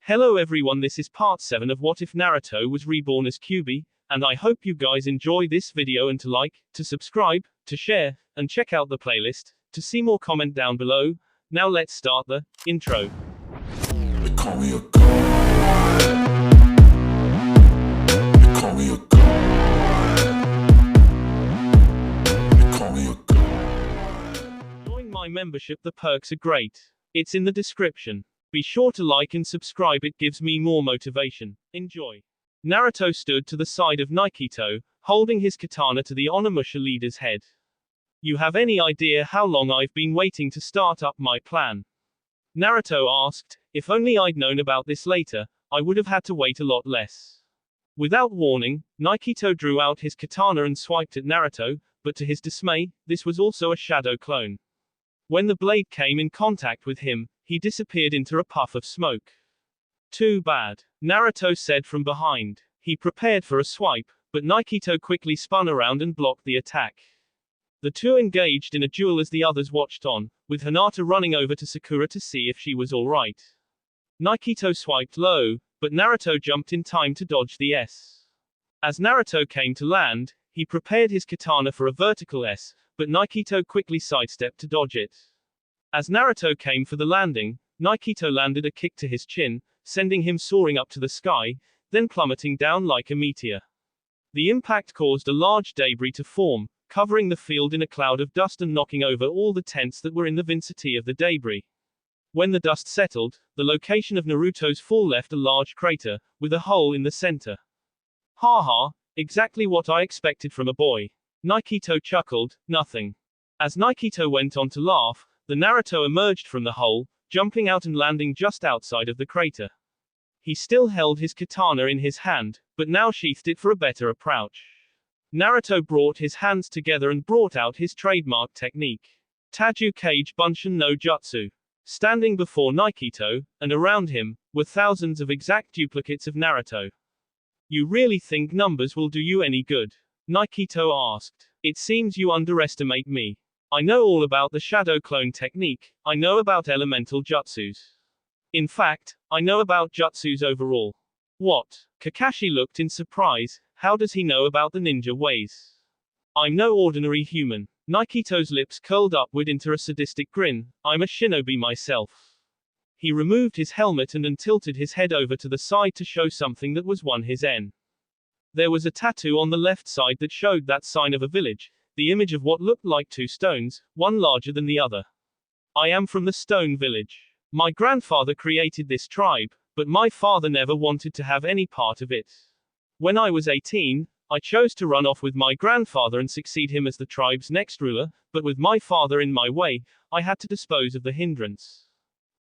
Hello everyone, this is part 7 of What If Naruto Was Reborn as Kyuubi, and I hope you guys enjoy this video and to like, to subscribe, to share, and check out the playlist, to see more comment down below. Now let's start the intro. They call me a god. They call me a god. They call me a god. Join my membership, the perks are great. It's in the description. Be sure to like and subscribe, it gives me more motivation. Enjoy. Naruto stood to the side of Nikito, holding his katana to the Onimusha leader's head. You have any idea how long I've been waiting to start up my plan? Naruto asked. If only I'd known about this later, I would have had to wait a lot less. Without warning, Nikito drew out his katana and swiped at Naruto, but to his dismay, this was also a shadow clone. When the blade came in contact with him, he disappeared into a puff of smoke. Too bad, Naruto said from behind. He prepared for a swipe, but Nikito quickly spun around and blocked the attack. The two engaged in a duel as the others watched on, with Hinata running over to Sakura to see if she was alright. Nikito swiped low, but Naruto jumped in time to dodge the S. As Naruto came to land, he prepared his katana for a vertical S, but Nikito quickly sidestepped to dodge it. As Naruto came for the landing, Nikito landed a kick to his chin, sending him soaring up to the sky, then plummeting down like a meteor. The impact caused a large debris to form, covering the field in a cloud of dust and knocking over all the tents that were in the vicinity of the debris. When the dust settled, the location of Naruto's fall left a large crater, with a hole in the center. Haha, exactly what I expected from a boy. Nikito chuckled. Nothing. As Nikito went on to laugh, the Naruto emerged from the hole, jumping out and landing just outside of the crater. He still held his katana in his hand, but now sheathed it for a better approach. Naruto brought his hands together and brought out his trademark technique. Taju Kage Bunshin no Jutsu. Standing before Nikito, and around him, were thousands of exact duplicates of Naruto. You really think numbers will do you any good? Nikito asked. It seems you underestimate me. I know all about the shadow clone technique, I know about elemental jutsus. In fact, I know about jutsus overall. What? Kakashi looked in surprise. How does he know about the ninja ways? I'm no ordinary human. Nikito's lips curled upward into a sadistic grin. I'm a shinobi myself. He removed his helmet and tilted his head over to the side to show something that was his N. There was a tattoo on the left side that showed that sign of a village, the image of what looked like two stones, one larger than the other. I am from the stone village. My grandfather created this tribe, but my father never wanted to have any part of it. When I was 18, I chose to run off with my grandfather and succeed him as the tribe's next ruler, but with my father in my way, I had to dispose of the hindrance.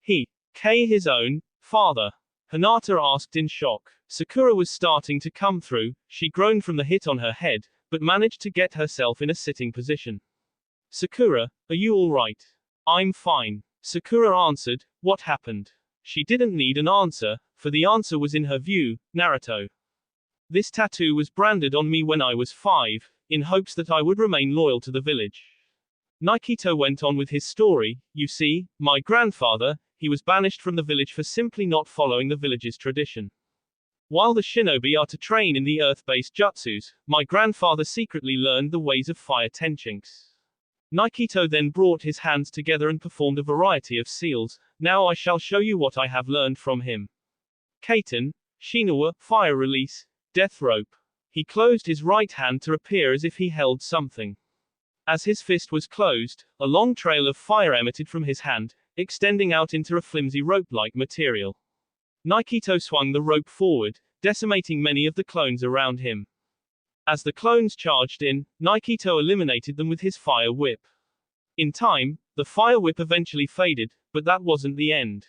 His own father? Hinata asked in shock. Sakura was starting to come through. She groaned from the hit on her head, but managed to get herself in a sitting position. Sakura, are you alright? I'm fine. Sakura answered. What happened? She didn't need an answer, for the answer was in her view, Naruto. This tattoo was branded on me when I was 5, in hopes that I would remain loyal to the village. Nikito went on with his story. You see, my grandfather, he was banished from the village for simply not following the village's tradition. While the shinobi are to train in the earth-based jutsus, my grandfather secretly learned the ways of fire tenchinks. Nikito then brought his hands together and performed a variety of seals. Now I shall show you what I have learned from him. Kaiten, Shinawa, fire release, death rope. He closed his right hand to appear as if he held something. As his fist was closed, a long trail of fire emitted from his hand, extending out into a flimsy rope-like material. Nikito swung the rope forward, decimating many of the clones around him. As the clones charged in, Nikito eliminated them with his fire whip. In time, the fire whip eventually faded, but that wasn't the end.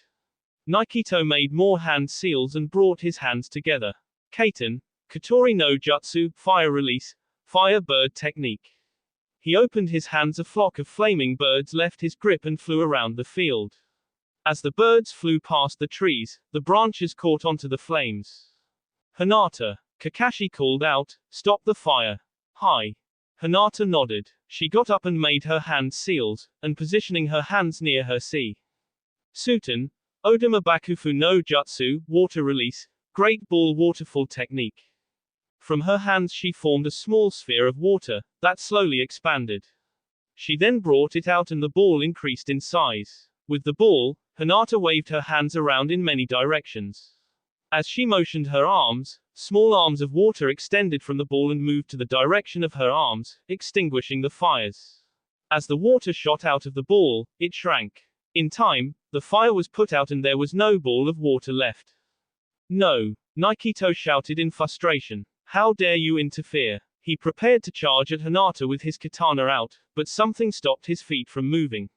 Nikito made more hand seals and brought his hands together. Kaiten, Katori no Jutsu, fire release, fire bird technique. He opened his hands, a flock of flaming birds left his grip and flew around the field. As the birds flew past the trees, the branches caught onto the flames. Hinata, Kakashi called out, stop the fire. Hi. Hinata nodded. She got up and made her hand seals, and positioning her hands near her see. Suten, Odama Bakufu no Jutsu, water release, great ball waterfall technique. From her hands she formed a small sphere of water, that slowly expanded. She then brought it out and the ball increased in size. With the ball, Hinata waved her hands around in many directions. As she motioned her arms, small arms of water extended from the ball and moved to the direction of her arms, extinguishing the fires. As the water shot out of the ball, it shrank. In time, the fire was put out and there was no ball of water left. No! Nikito shouted in frustration. How dare you interfere? He prepared to charge at Hinata with his katana out, but something stopped his feet from moving.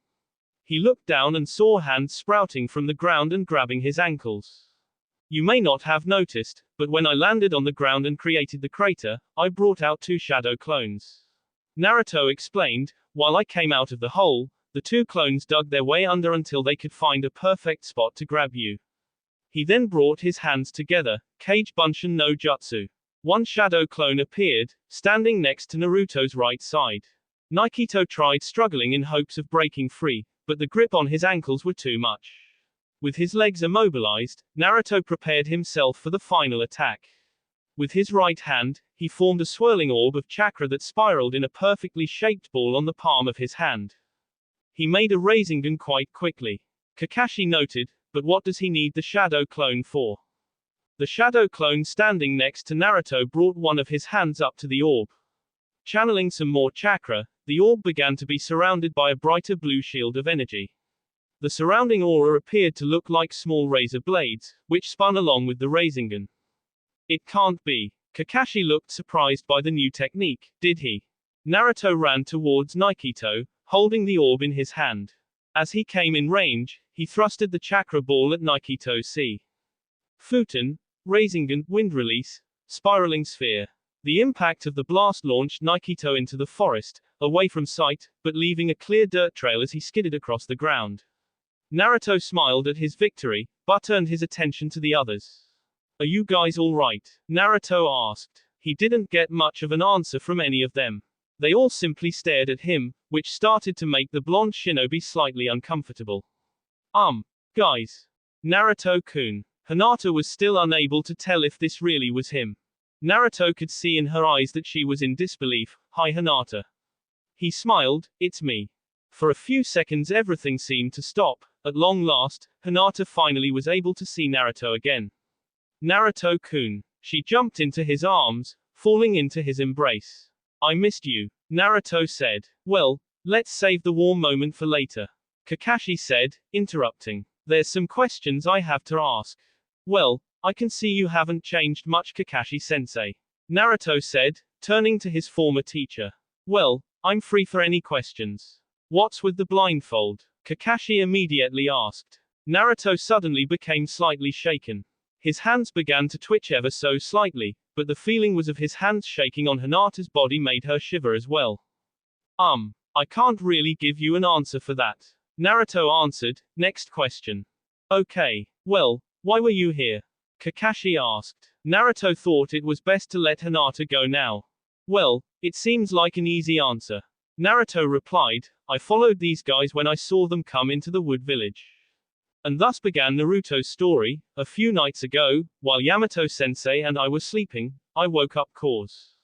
He looked down and saw hands sprouting from the ground and grabbing his ankles. You may not have noticed, but when I landed on the ground and created the crater, I brought out 2 shadow clones. Naruto explained, while I came out of the hole, the 2 clones dug their way under until they could find a perfect spot to grab you. He then brought his hands together, Kage Bunshin no Jutsu. 1 shadow clone appeared, standing next to Naruto's right side. Nikito tried struggling in hopes of breaking free, but the grip on his ankles were too much. With his legs immobilized, Naruto prepared himself for the final attack. With his right hand, he formed a swirling orb of chakra that spiraled in a perfectly shaped ball on the palm of his hand. He made a Rasengan quite quickly. Kakashi noted, but what does he need the shadow clone for? The shadow clone standing next to Naruto brought one of his hands up to the orb. Channeling some more chakra, the orb began to be surrounded by a brighter blue shield of energy. The surrounding aura appeared to look like small razor blades, which spun along with the Rasengan. It can't be. Kakashi looked surprised by the new technique, did he? Naruto ran towards Nikito, holding the orb in his hand. As he came in range, he thrusted the chakra ball at Nikito's sea. Futon, Rasengan, wind release, spiraling sphere. The impact of the blast launched Nikito into the forest, away from sight, but leaving a clear dirt trail as he skidded across the ground. Naruto smiled at his victory, but turned his attention to the others. Are you guys alright? Naruto asked. He didn't get much of an answer from any of them. They all simply stared at him, which started to make the blonde shinobi slightly uncomfortable. Guys. Naruto-kun. Hinata was still unable to tell if this really was him. Naruto could see in her eyes that she was in disbelief. Hi Hinata. He smiled, it's me. For a few seconds everything seemed to stop. At long last, Hinata finally was able to see Naruto again. Naruto-kun. She jumped into his arms, falling into his embrace. I missed you, Naruto said. Well, let's save the warm moment for later. Kakashi said, interrupting. There's some questions I have to ask. Well, I can see you haven't changed much, Kakashi-sensei. Naruto said, turning to his former teacher. Well, I'm free for any questions. What's with the blindfold? Kakashi immediately asked. Naruto suddenly became slightly shaken. His hands began to twitch ever so slightly, but the feeling was of his hands shaking on Hinata's body made her shiver as well. I can't really give you an answer for that. Naruto answered, next question. Okay. Well, why were you here? Kakashi asked. Naruto thought it was best to let Hinata go now. Well, it seems like an easy answer. Naruto replied, I followed these guys when I saw them come into the wood village. And thus began Naruto's story. A few nights ago, while Yamato-sensei and I were sleeping, I woke up cause.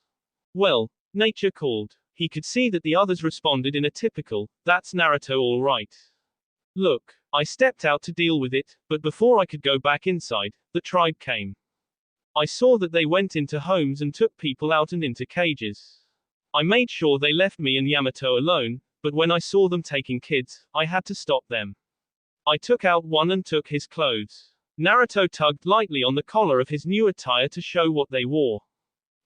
Well, nature called. He could see that the others responded in a typical, that's Naruto all right. Look, I stepped out to deal with it, but before I could go back inside, the tribe came. I saw that they went into homes and took people out and into cages. I made sure they left me and Yamato alone, but when I saw them taking kids, I had to stop them. I took out one and took his clothes. Naruto tugged lightly on the collar of his new attire to show what they wore.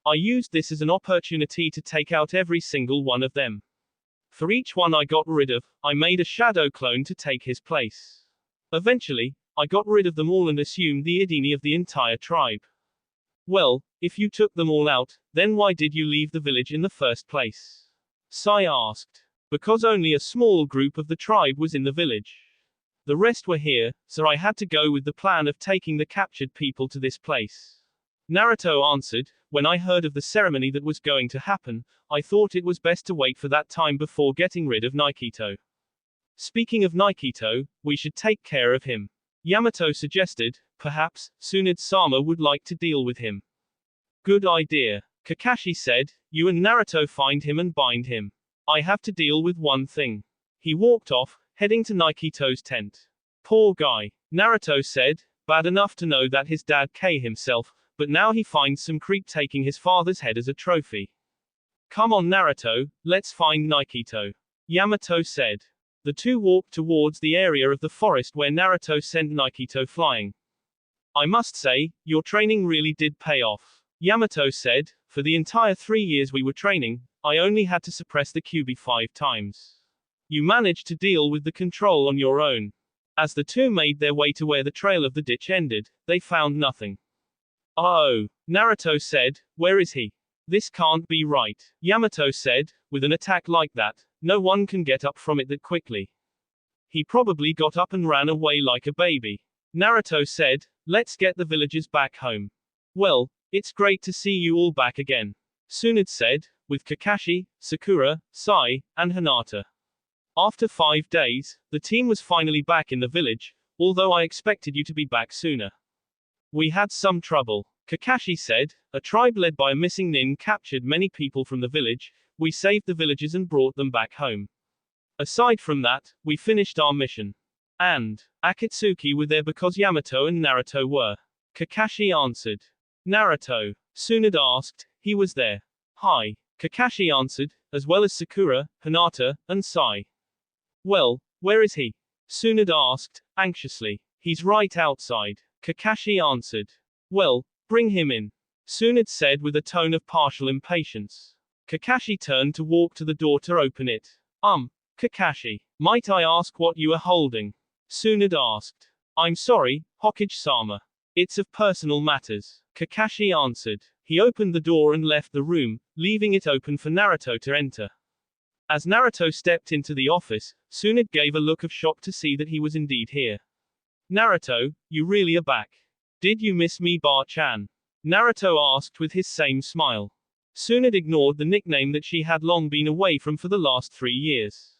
I used this as an opportunity to take out every single one of them. For each one I got rid of, I made a shadow clone to take his place. Eventually, I got rid of them all and assumed the identity of the entire tribe. Well, if you took them all out, then why did you leave the village in the first place? Sai asked. Because only a small group of the tribe was in the village. The rest were here, so I had to go with the plan of taking the captured people to this place. Naruto answered, when I heard of the ceremony that was going to happen, I thought it was best to wait for that time before getting rid of Nikito. Speaking of Nikito, we should take care of him. Yamato suggested, perhaps, Tsunade-sama would like to deal with him. Good idea. Kakashi said, you and Naruto find him and bind him. I have to deal with one thing. He walked off, heading to Nikito's tent. Poor guy. Naruto said, bad enough to know that his dad K himself, but now he finds some creep taking his father's head as a trophy. Come on Naruto, let's find Nikito. Yamato said. The two walked towards the area of the forest where Naruto sent Nikito flying. I must say, your training really did pay off. Yamato said, for the entire 3 years we were training, I only had to suppress the Kyuubi 5 times. You managed to deal with the control on your own. As the two made their way to where the trail of the ditch ended, they found nothing. Oh, Naruto said, where is he? This can't be right. Yamato said, with an attack like that, no one can get up from it that quickly. He probably got up and ran away like a baby. Naruto said, let's get the villagers back home. Well, it's great to see you all back again. Tsunade said, with Kakashi, Sakura, Sai, and Hinata. After 5 days, the team was finally back in the village, although I expected you to be back sooner. We had some trouble. Kakashi said, a tribe led by a missing nin captured many people from the village, we saved the villagers and brought them back home. Aside from that, we finished our mission. And Akatsuki were there because Yamato and Naruto were. Kakashi answered. Naruto. Tsunade asked, he was there. Hi. Kakashi answered, as well as Sakura, Hinata, and Sai. Well, where is he? Tsunade asked, anxiously. He's right outside. Kakashi answered. Well, bring him in. Tsunade said with a tone of partial impatience. Kakashi turned to walk to the door to open it. Kakashi. Might I ask what you are holding? Tsunade asked. I'm sorry, Hokage-sama. It's of personal matters. Kakashi answered. He opened the door and left the room, leaving it open for Naruto to enter. As Naruto stepped into the office, Tsunade gave a look of shock to see that he was indeed here. Naruto, you really are back. Did you miss me, Bar-chan? Naruto asked with his same smile. Tsunade ignored the nickname that she had long been away from for the last 3 years.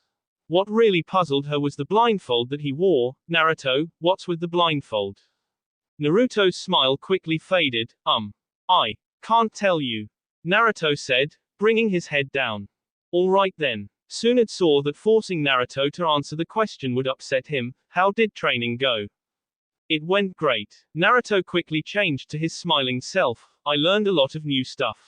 What really puzzled her was the blindfold that he wore. Naruto, what's with the blindfold? Naruto's smile quickly faded. I can't tell you. Naruto said, bringing his head down. Alright then. Tsunade saw that forcing Naruto to answer the question would upset him. How did training go? It went great. Naruto quickly changed to his smiling self. I learned a lot of new stuff.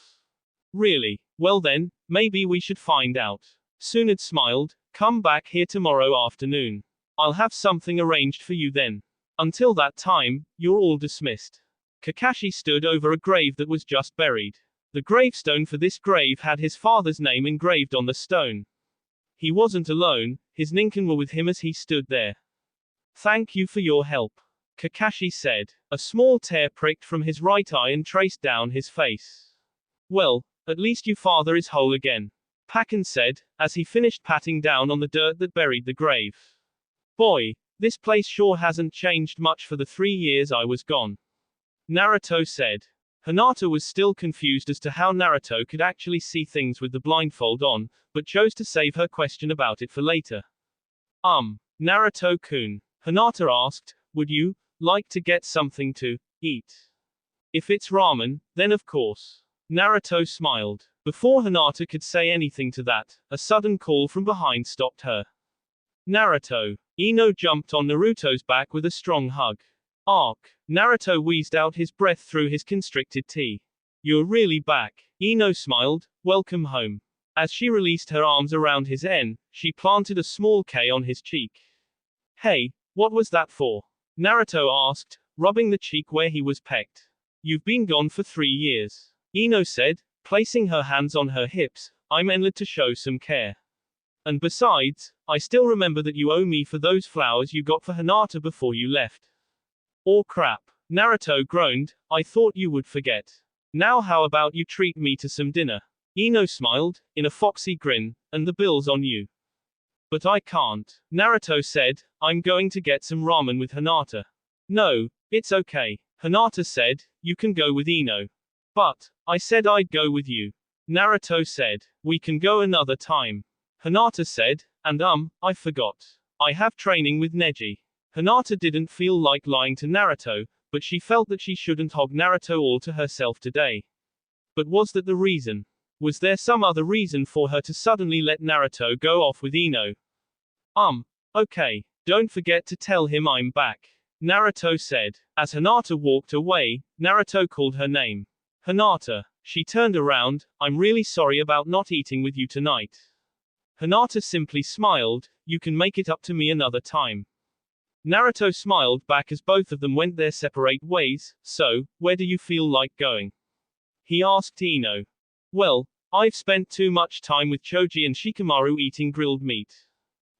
Really? Well then, maybe we should find out. Tsunade smiled. Come back here tomorrow afternoon. I'll have something arranged for you then. Until that time, you're all dismissed. Kakashi stood over a grave that was just buried. The gravestone for this grave had his father's name engraved on the stone. He wasn't alone, his ninken were with him as he stood there. Thank you for your help. Kakashi said. A small tear pricked from his right eye and traced down his face. Well, at least your father is whole again. Pakken said, as he finished patting down on the dirt that buried the grave. Boy, this place sure hasn't changed much for the 3 years I was gone. Naruto said. Hinata was still confused as to how Naruto could actually see things with the blindfold on, but chose to save her question about it for later. Naruto-kun. Hinata asked, would you like to get something to eat? If it's ramen, then of course. Naruto smiled. Before Hinata could say anything to that, a sudden call from behind stopped her. Naruto. Ino jumped on Naruto's back with a strong hug. Ark. Naruto wheezed out his breath through his constricted teeth. You're really back. Ino smiled. Welcome home. As she released her arms around his she planted a small K on his cheek. Hey, what was that for? Naruto asked, rubbing the cheek where he was pecked. You've been gone for 3 years. Ino said, placing her hands on her hips. I'm ended to show some care. And besides, I still remember that you owe me for those flowers you got for Hinata before you left. Oh crap. Naruto groaned, I thought you would forget. Now how about you treat me to some dinner? Ino smiled, in a foxy grin, and the bill's on you. But I can't. Naruto said, I'm going to get some ramen with Hinata. No, it's okay. Hinata said, you can go with Ino. But I said I'd go with you. Naruto said, we can go another time. Hinata said, and I forgot. I have training with Neji. Hinata didn't feel like lying to Naruto, but she felt that she shouldn't hog Naruto all to herself today. But was that the reason? Was there some other reason for her to suddenly let Naruto go off with Ino? Okay. Don't forget to tell him I'm back, Naruto said. As Hinata walked away, Naruto called her name. Hinata. She turned around. I'm really sorry about not eating with you tonight. Hinata simply smiled. You can make it up to me another time. Naruto smiled back as both of them went their separate ways. So, where do you feel like going? He asked Ino. Well, I've spent too much time with Choji and Shikamaru eating grilled meat.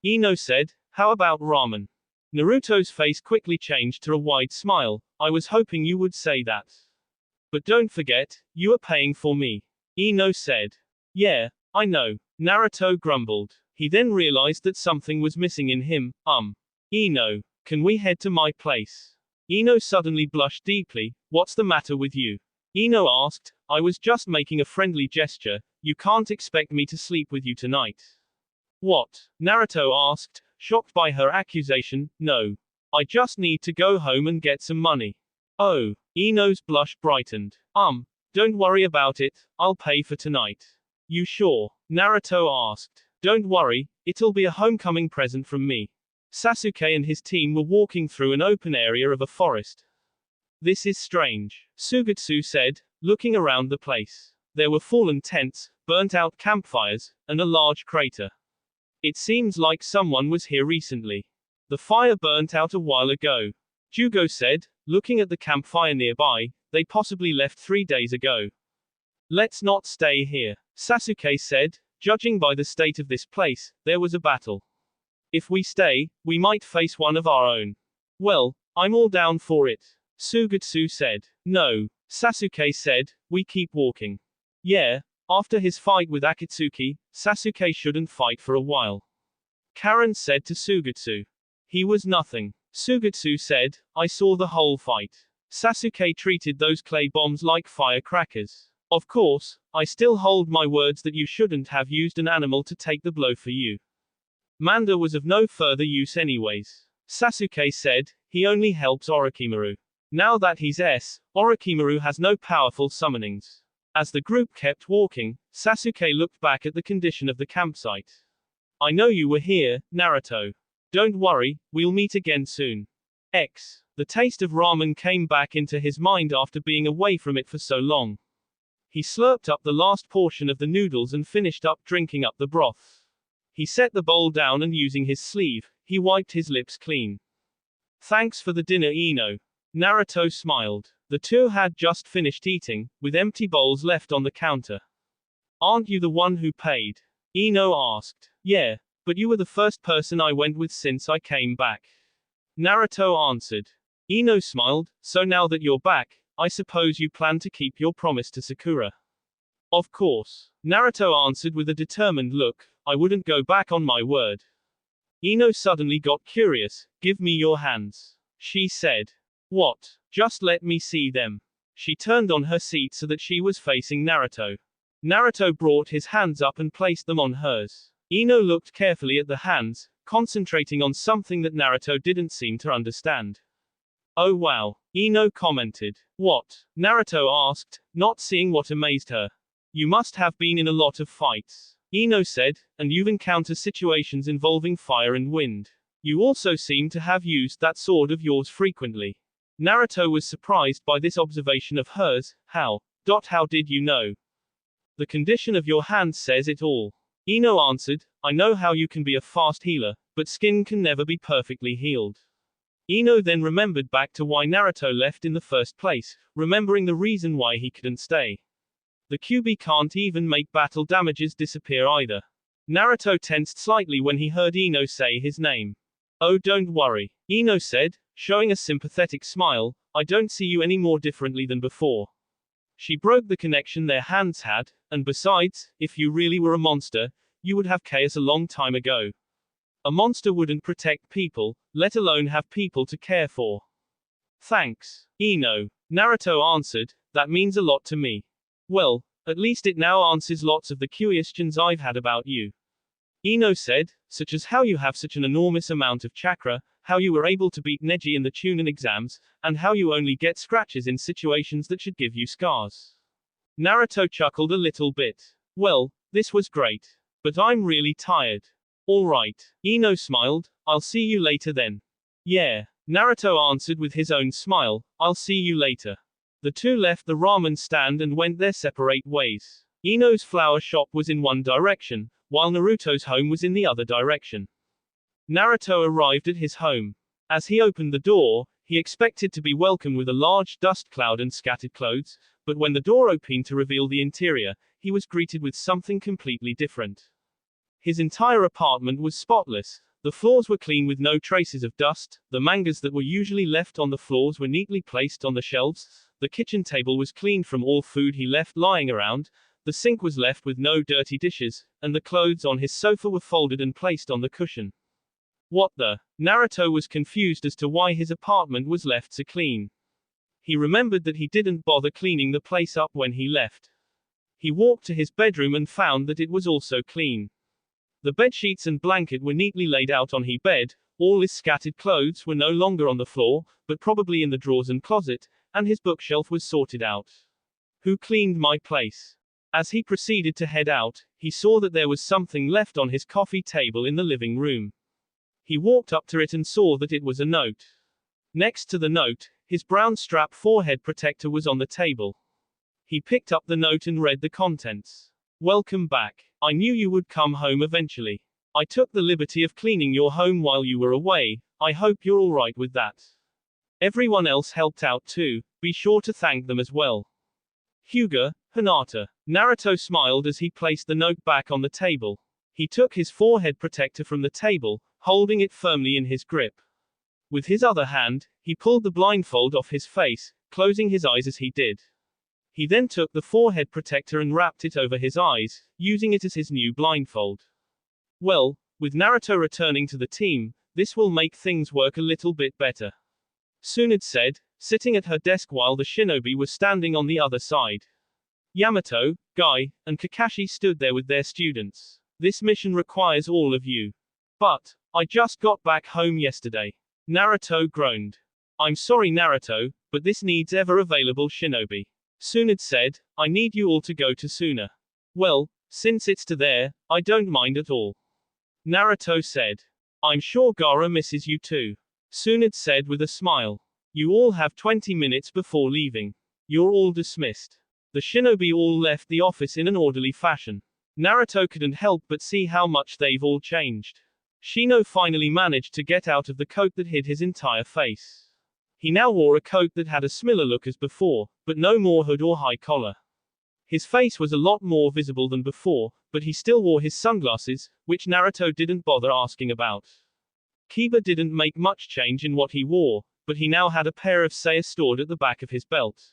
Ino said, how about ramen? Naruto's face quickly changed to a wide smile. I was hoping you would say that. But don't forget, you are paying for me. Ino said. Yeah, I know. Naruto grumbled. He then realized that something was missing in him. Ino, can we head to my place? Ino suddenly blushed deeply. What's the matter with you? Ino asked. I was just making a friendly gesture. You can't expect me to sleep with you tonight. What? Naruto asked, shocked by her accusation. No. I just need to go home and get some money. Oh. Ino's blush brightened. Don't worry about it. I'll pay for tonight. You sure? Naruto asked. Don't worry, it'll be a homecoming present from me. Sasuke and his team were walking through an open area of a forest. This is strange, Sugetsu said, looking around the place. There were fallen tents, burnt-out campfires, and a large crater. It seems like someone was here recently. The fire burnt out a while ago. Jugo said, looking at the campfire nearby. They possibly left 3 days ago. Let's not stay here, Sasuke said. Judging by the state of this place, there was a battle. If we stay, we might face one of our own. Well, I'm all down for it, Sugetsu said. No, Sasuke said, we keep walking. Yeah, after his fight with Akatsuki, Sasuke shouldn't fight for a while. Karen said to Sugetsu. He was nothing. Sugetsu said, I saw the whole fight. Sasuke treated those clay bombs like firecrackers. Of course, I still hold my words that you shouldn't have used an animal to take the blow for you. Manda was of no further use anyways. Sasuke said, he only helps Orochimaru. Now that he's Orochimaru has no powerful summonings. As the group kept walking, Sasuke looked back at the condition of the campsite. I know you were here, Naruto. Don't worry, we'll meet again soon. The taste of ramen came back into his mind after being away from it for so long. He slurped up the last portion of the noodles and finished up drinking up the broth. He set the bowl down and using his sleeve, he wiped his lips clean. Thanks for the dinner, Ino. Naruto smiled. The two had just finished eating, with empty bowls left on the counter. Aren't you the one who paid? Ino asked. Yeah, but you were the first person I went with since I came back. Naruto answered. Ino smiled. So now that you're back, I suppose you plan to keep your promise to Sakura. Of course. Naruto answered with a determined look. I wouldn't go back on my word. Ino suddenly got curious. Give me your hands, she said. What? Just let me see them. She turned on her seat so that she was facing Naruto. Naruto brought his hands up and placed them on hers. Ino looked carefully at the hands, concentrating on something that Naruto didn't seem to understand. Oh wow, Ino commented. What? Naruto asked, not seeing what amazed her. You must have been in a lot of fights, Ino said, and you've encountered situations involving fire and wind. You also seem to have used that sword of yours frequently. Naruto was surprised by this observation of hers. How did you know? The condition of your hands says it all. Ino answered, I know how you can be a fast healer, but skin can never be perfectly healed. Ino then remembered back to why Naruto left in the first place, remembering the reason why he couldn't stay. The Kyuubi can't even make battle damages disappear either. Naruto tensed slightly when he heard Ino say his name. Oh, don't worry, Ino said, showing a sympathetic smile, I don't see you any more differently than before. She broke the connection their hands had, and besides, if you really were a monster, you would have chaos a long time ago. A monster wouldn't protect people, let alone have people to care for. Thanks, Ino. Naruto answered, that means a lot to me. Well, at least it now answers lots of the questions I've had about you. Ino said, such as how you have such an enormous amount of chakra, how you were able to beat Neji in the Chunin exams, and how you only get scratches in situations that should give you scars. Naruto chuckled a little bit. Well, this was great. But I'm really tired. Alright. Ino smiled, I'll see you later then. Yeah. Naruto answered with his own smile, I'll see you later. The two left the ramen stand and went their separate ways. Ino's flower shop was in one direction, while Naruto's home was in the other direction. Naruto arrived at his home. As he opened the door, he expected to be welcomed with a large dust cloud and scattered clothes, but when the door opened to reveal the interior, he was greeted with something completely different. His entire apartment was spotless. The floors were clean with no traces of dust, the mangas that were usually left on the floors were neatly placed on the shelves, the kitchen table was cleaned from all food he left lying around, the sink was left with no dirty dishes, and the clothes on his sofa were folded and placed on the cushion. What the? Naruto was confused as to why his apartment was left so clean. He remembered that he didn't bother cleaning the place up when he left. He walked to his bedroom and found that it was also clean. The bedsheets and blanket were neatly laid out on his bed, all his scattered clothes were no longer on the floor, but probably in the drawers and closet, and his bookshelf was sorted out. Who cleaned my place? As he proceeded to head out, he saw that there was something left on his coffee table in the living room. He walked up to it and saw that it was a note. Next to the note, his brown strap forehead protector was on the table. He picked up the note and read the contents. Welcome back. I knew you would come home eventually. I took the liberty of cleaning your home while you were away. I hope you're alright with that. Everyone else helped out too. Be sure to thank them as well. Hyuga, Hinata. Naruto smiled as he placed the note back on the table. He took his forehead protector from the table, holding it firmly in his grip. With his other hand, he pulled the blindfold off his face, closing his eyes as he did. He then took the forehead protector and wrapped it over his eyes, using it as his new blindfold. Well, with Naruto returning to the team, this will make things work a little bit better. Tsunade said, sitting at her desk while the shinobi was standing on the other side. Yamato, Guy, and Kakashi stood there with their students. This mission requires all of you. But, I just got back home yesterday. Naruto groaned. I'm sorry Naruto, but this needs ever-available shinobi. Tsunade said, I need you all to go to Suna. Well, since it's to there, I don't mind at all. Naruto said. I'm sure Gaara misses you too. Tsunade said with a smile. You all have 20 minutes before leaving. You're all dismissed. The shinobi all left the office in an orderly fashion. Naruto couldn't help but see how much they've all changed. Shino finally managed to get out of the coat that hid his entire face. He now wore a coat that had a similar look as before, but no more hood or high collar. His face was a lot more visible than before, but he still wore his sunglasses, which Naruto didn't bother asking about. Kiba didn't make much change in what he wore, but he now had a pair of Seiya stored at the back of his belt.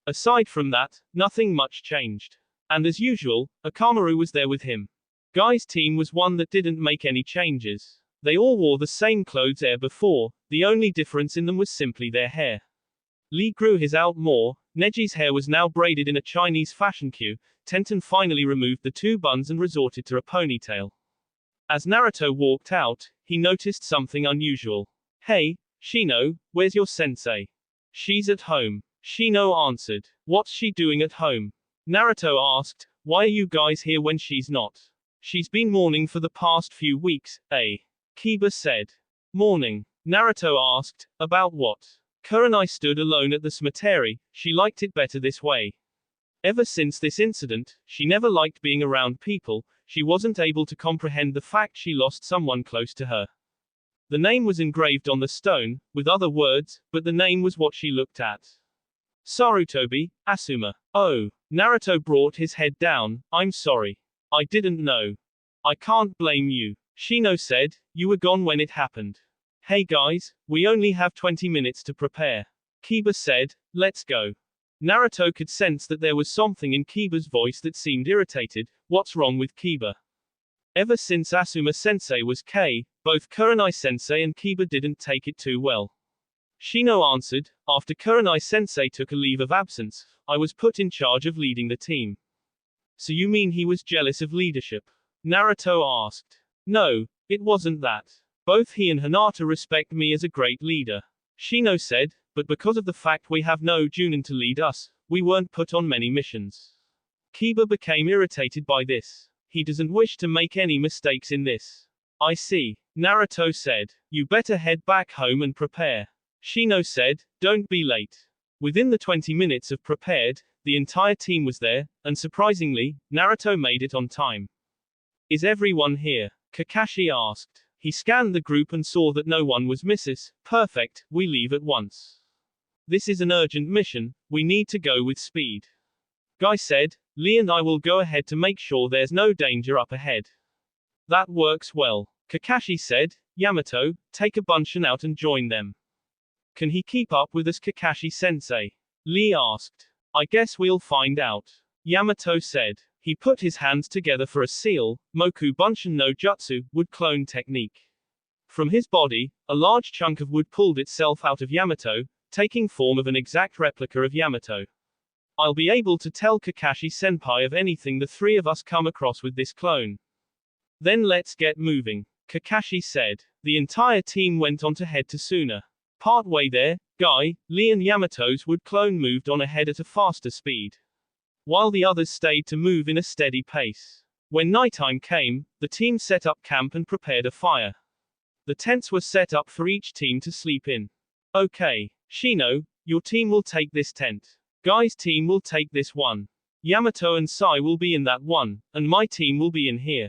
Aside from that, nothing much changed. And as usual, Akamaru was there with him. Guy's team was one that didn't make any changes. They all wore the same clothes as before, the only difference in them was simply their hair. Lee grew his out more, Neji's hair was now braided in a Chinese fashion queue, Tenten finally removed the two buns and resorted to a ponytail. As Naruto walked out, he noticed something unusual. Hey, Shino, where's your sensei? She's at home. Shino answered. What's she doing at home? Naruto asked, why are you guys here when she's not? She's been mourning for the past few weeks, eh? Kiba said. Mourning? Naruto asked, about what? Kurenai stood alone at the cemetery, she liked it better this way. Ever since this incident, she never liked being around people, she wasn't able to comprehend the fact she lost someone close to her. The name was engraved on the stone, with other words, but the name was what she looked at. Sarutobi, Asuma. Oh. Naruto brought his head down, I'm sorry. I didn't know. I can't blame you. Shino said, you were gone when it happened. Hey guys, we only have 20 minutes to prepare. Kiba said, let's go. Naruto could sense that there was something in Kiba's voice that seemed irritated. What's wrong with Kiba? Ever since Asuma sensei was K, both Kurenai sensei and Kiba didn't take it too well. Shino answered, after Kurenai sensei took a leave of absence, I was put in charge of leading the team. So you mean he was jealous of leadership? Naruto asked. No, it wasn't that. Both he and Hinata respect me as a great leader. Shino said, but because of the fact we have no Junin to lead us, we weren't put on many missions. Kiba became irritated by this. He doesn't wish to make any mistakes in this. I see. Naruto said. You better head back home and prepare. Shino said, don't be late. Within the 20 minutes of prepared, the entire team was there, and surprisingly, Naruto made it on time. Is everyone here? Kakashi asked. He scanned the group and saw that no one was misses. Perfect, we leave at once. This is an urgent mission, we need to go with speed. Guy said, Lee and I will go ahead to make sure there's no danger up ahead. That works well. Kakashi said, Yamato, take a bunch out and join them. Can he keep up with us, Kakashi-sensei? Lee asked. I guess we'll find out. Yamato said. He put his hands together for a seal, Moku Bunshin no Jutsu, wood clone technique. From his body, a large chunk of wood pulled itself out of Yamato, taking form of an exact replica of Yamato. I'll be able to tell Kakashi-senpai of anything the three of us come across with this clone. Then let's get moving, Kakashi said. The entire team went on to head to Suna. Partway there, Guy, Lee and Yamato's wood clone moved on ahead at a faster speed, while the others stayed to move in a steady pace. When nighttime came, the team set up camp and prepared a fire. The tents were set up for each team to sleep in. Okay, Shino, your team will take this tent. Guy's team will take this one. Yamato and Sai will be in that one, and my team will be in here.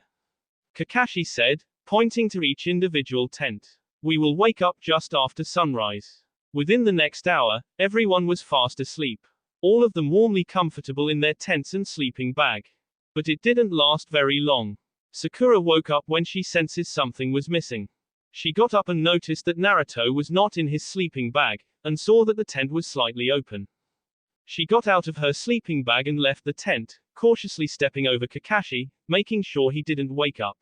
Kakashi said, pointing to each individual tent. We will wake up just after sunrise. Within the next hour, everyone was fast asleep. All of them warmly comfortable in their tents and sleeping bag. But it didn't last very long. Sakura woke up when she senses something was missing. She got up and noticed that Naruto was not in his sleeping bag, and saw that the tent was slightly open. She got out of her sleeping bag and left the tent, cautiously stepping over Kakashi, making sure he didn't wake up.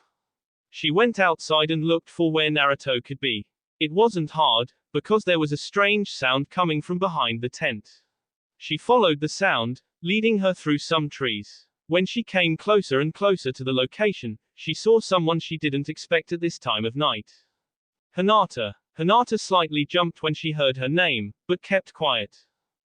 She went outside and looked for where Naruto could be. It wasn't hard, because there was a strange sound coming from behind the tent. She followed the sound, leading her through some trees. When she came closer and closer to the location, she saw someone she didn't expect at this time of night. Hinata. Hinata slightly jumped when she heard her name, but kept quiet.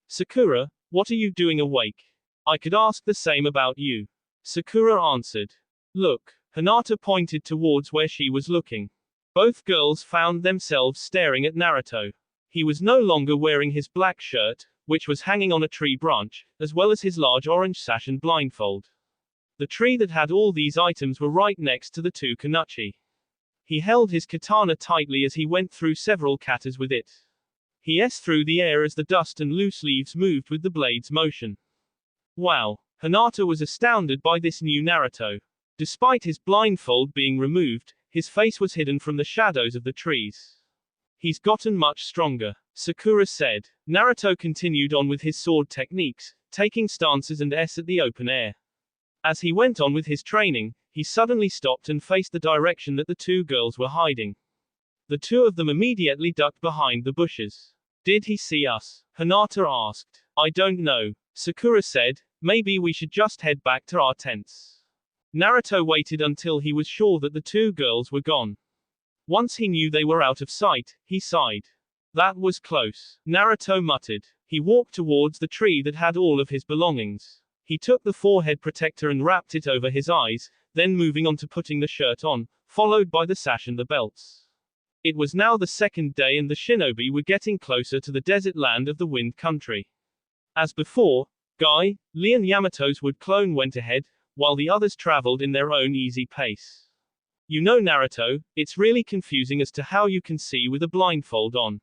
Sakura, what are you doing awake? I could ask the same about you. Sakura answered. Look. Hinata pointed towards where she was looking. Both girls found themselves staring at Naruto. He was no longer wearing his black shirt, which was hanging on a tree branch, as well as his large orange sash and blindfold. The tree that had all these items were right next to the two Kunoichi. He held his katana tightly as he went through several katas with it. He s through the air as the dust and loose leaves moved with the blade's motion. Wow! Hinata was astounded by this new Naruto. Despite his blindfold being removed, his face was hidden from the shadows of the trees. He's gotten much stronger, Sakura said. Naruto continued on with his sword techniques, taking stances and s at the open air. As he went on with his training, he suddenly stopped and faced the direction that the two girls were hiding. The two of them immediately ducked behind the bushes. Did he see us? Hinata asked. I don't know, Sakura said. Maybe we should just head back to our tents. Naruto waited until he was sure that the two girls were gone. Once he knew they were out of sight, he sighed. That was close, Naruto muttered. He walked towards the tree that had all of his belongings. He took the forehead protector and wrapped it over his eyes, then moving on to putting the shirt on, followed by the sash and the belts. It was now the second day and the shinobi were getting closer to the desert land of the Wind Country. As before, Guy, Lee and Yamato's wood clone went ahead, while the others traveled in their own easy pace. You know Naruto, it's really confusing as to how you can see with a blindfold on.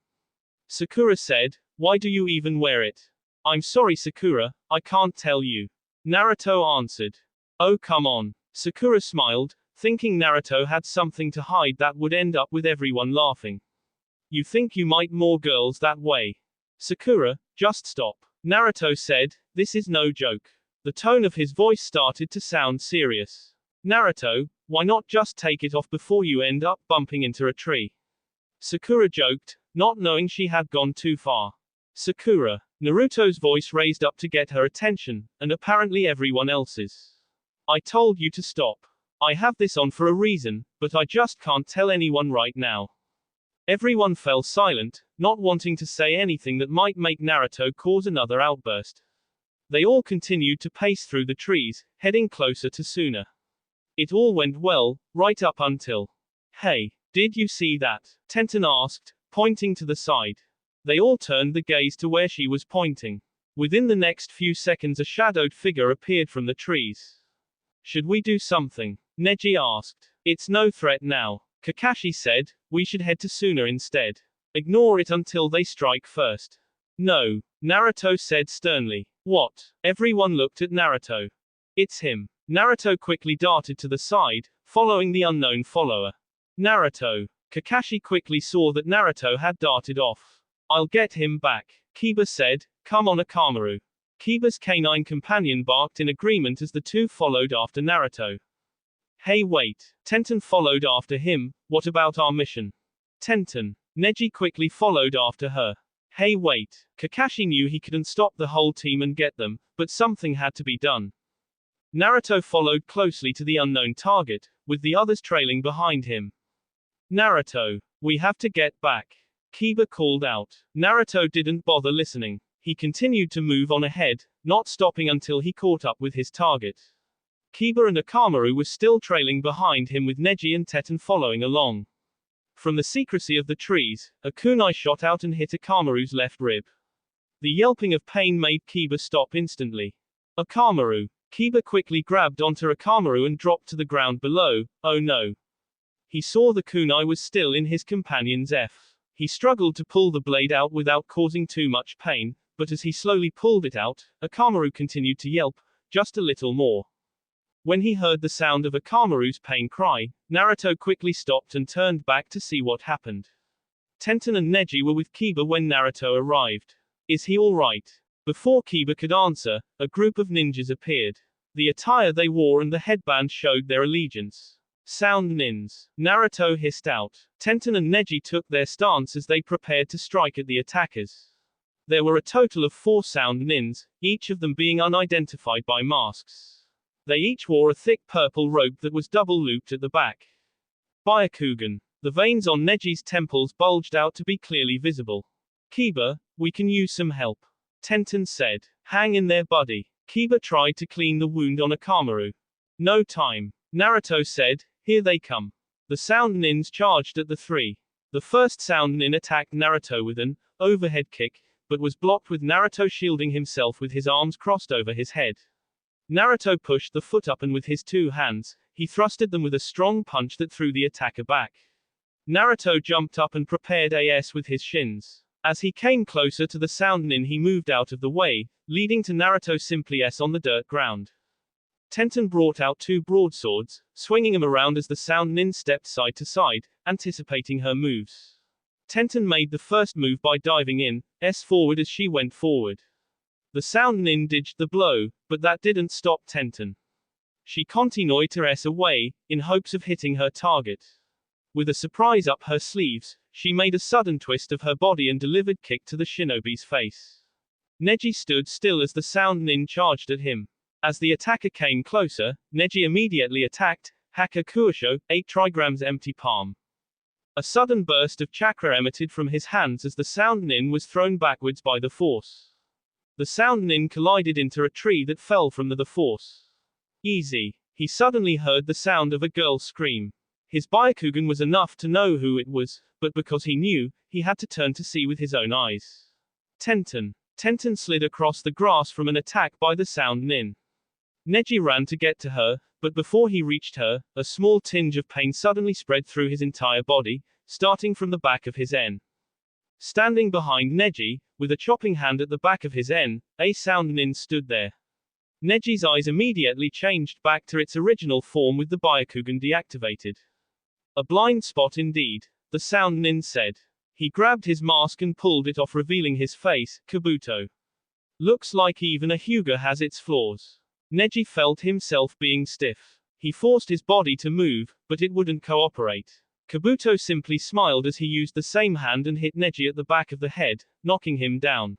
Sakura said, why do you even wear it? I'm sorry Sakura, I can't tell you. Naruto answered. Oh come on. Sakura smiled, thinking Naruto had something to hide that would end up with everyone laughing. You think you might more girls that way? Sakura, just stop. Naruto said, this is no joke. The tone of his voice started to sound serious. Naruto, why not just take it off before you end up bumping into a tree? Sakura joked, not knowing she had gone too far. Sakura. Naruto's voice raised up to get her attention, and apparently everyone else's. I told you to stop. I have this on for a reason, but I just can't tell anyone right now. Everyone fell silent, not wanting to say anything that might make Naruto cause another outburst. They all continued to pace through the trees, heading closer to Suna. It all went well, right up until. Hey, did you see that? Tenten asked, pointing to the side. They all turned the gaze to where she was pointing. Within the next few seconds a shadowed figure appeared from the trees. Should we do something? Neji asked. It's no threat now. Kakashi said, we should head to Suna instead. Ignore it until they strike first. No, Naruto said sternly. What? Everyone looked at Naruto. It's him. Naruto quickly darted to the side, following the unknown follower. Naruto. Kakashi quickly saw that Naruto had darted off. I'll get him back. Kiba said, come on Akamaru. Kiba's canine companion barked in agreement as the two followed after Naruto. Hey wait. Tenten followed after him, what about our mission? Tenten. Neji quickly followed after her. Hey wait. Kakashi knew he couldn't stop the whole team and get them, but something had to be done. Naruto followed closely to the unknown target, with the others trailing behind him. Naruto. We have to get back. Kiba called out. Naruto didn't bother listening. He continued to move on ahead, not stopping until he caught up with his target. Kiba and Akamaru were still trailing behind him with Neji and Tenten following along. From the secrecy of the trees, a kunai shot out and hit Akamaru's left rib. The yelping of pain made Kiba stop instantly. Akamaru. Kiba quickly grabbed onto Akamaru and dropped to the ground below. Oh no. He saw the kunai was still in his companion's F. He struggled to pull the blade out without causing too much pain, but as he slowly pulled it out, Akamaru continued to yelp, just a little more. When he heard the sound of Akamaru's pain cry, Naruto quickly stopped and turned back to see what happened. Tenten and Neji were with Kiba when Naruto arrived. Is he alright? Before Kiba could answer, a group of ninjas appeared. The attire they wore and the headband showed their allegiance. Sound nins. Naruto hissed out. Tenten and Neji took their stance as they prepared to strike at the attackers. There were a total of 4 sound nins, each of them being unidentified by masks. They each wore a thick purple robe that was double-looped at the back. Byakugan. The veins on Neji's temples bulged out to be clearly visible. Kiba, we can use some help. Tenten said. Hang in there buddy. Kiba tried to clean the wound on Akamaru. No time. Naruto said, here they come. The sound nins charged at the 3. The first sound nin attacked Naruto with an overhead kick, but was blocked with Naruto shielding himself with his arms crossed over his head. Naruto pushed the foot up and with his 2 hands, he thrusted them with a strong punch that threw the attacker back. Naruto jumped up and prepared AS with his shins. As he came closer to the sound nin he moved out of the way, leading to Naruto simply S on the dirt ground. Tenten brought out 2 broadswords, swinging them around as the sound nin stepped side to side, anticipating her moves. Tenten made the first move by diving in, S forward as she went forward. The sound nin dodged the blow, but that didn't stop Tenten. She continued to S away, in hopes of hitting her target. With a surprise up her sleeves, she made a sudden twist of her body and delivered kick to the shinobi's face. Neji stood still as the sound nin charged at him. As the attacker came closer, Neji immediately attacked, Haka Kuosho, 8 trigrams empty palm. A sudden burst of chakra emitted from his hands as the sound nin was thrown backwards by the force. The sound nin collided into a tree that fell from the force. Easy. He suddenly heard the sound of a girl scream. His Byakugan was enough to know who it was, but because he knew, he had to turn to see with his own eyes. Tenten. Tenten slid across the grass from an attack by the sound nin. Neji ran to get to her, but before he reached her, a small tinge of pain suddenly spread through his entire body, starting from the back of his N. Standing behind Neji, with a chopping hand at the back of his N, a sound nin stood there. Neji's eyes immediately changed back to its original form with the Byakugan deactivated. A blind spot indeed, the sound nin said. He grabbed his mask and pulled it off revealing his face, Kabuto. Looks like even a Hyuga has its flaws. Neji felt himself being stiff. He forced his body to move, but it wouldn't cooperate. Kabuto simply smiled as he used the same hand and hit Neji at the back of the head, knocking him down.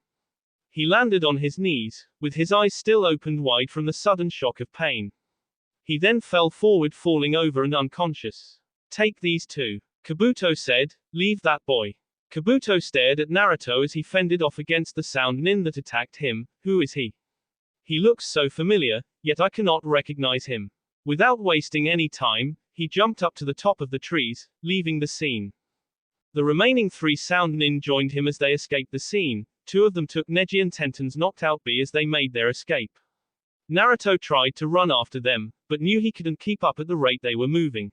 He landed on his knees, with his eyes still opened wide from the sudden shock of pain. He then fell forward, falling over and unconscious. Take these two. Kabuto said, leave that boy. Kabuto stared at Naruto as he fended off against the sound nin that attacked him. Who is he? He looks so familiar, yet I cannot recognize him. Without wasting any time, he jumped up to the top of the trees, leaving the scene. The remaining 3 sound nin joined him as they escaped the scene. 2 of them took Neji and Tenten's knocked out B as they made their escape. Naruto tried to run after them, but knew he couldn't keep up at the rate they were moving.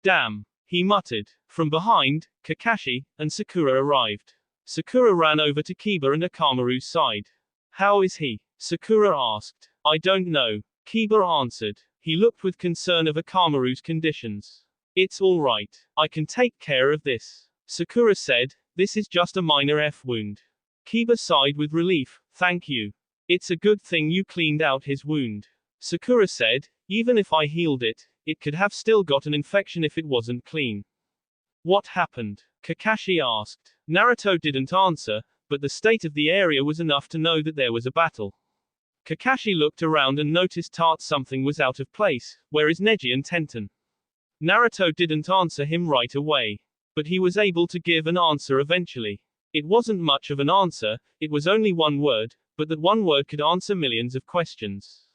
Damn, he muttered. From behind, Kakashi and Sakura arrived. Sakura ran over to Kiba and Akamaru's side. How is he? Sakura asked. I don't know, Kiba answered. He looked with concern of Akamaru's conditions. It's all right. I can take care of this, Sakura said. This is just a minor F wound. Kiba sighed with relief. Thank you. It's a good thing you cleaned out his wound, Sakura said. Even if I healed it, it could have still got an infection if it wasn't clean. What happened? Kakashi asked. Naruto didn't answer, but the state of the area was enough to know that there was a battle. Kakashi looked around and noticed something was out of place. Where is Neji and Tenten? Naruto didn't answer him right away, but he was able to give an answer eventually. It wasn't much of an answer, it was only one word, but that one word could answer millions of questions.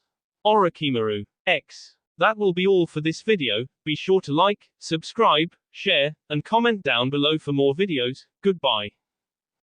Orochimaru. X. That will be all for this video. Be sure to like, subscribe, share, and comment down below for more videos. Goodbye.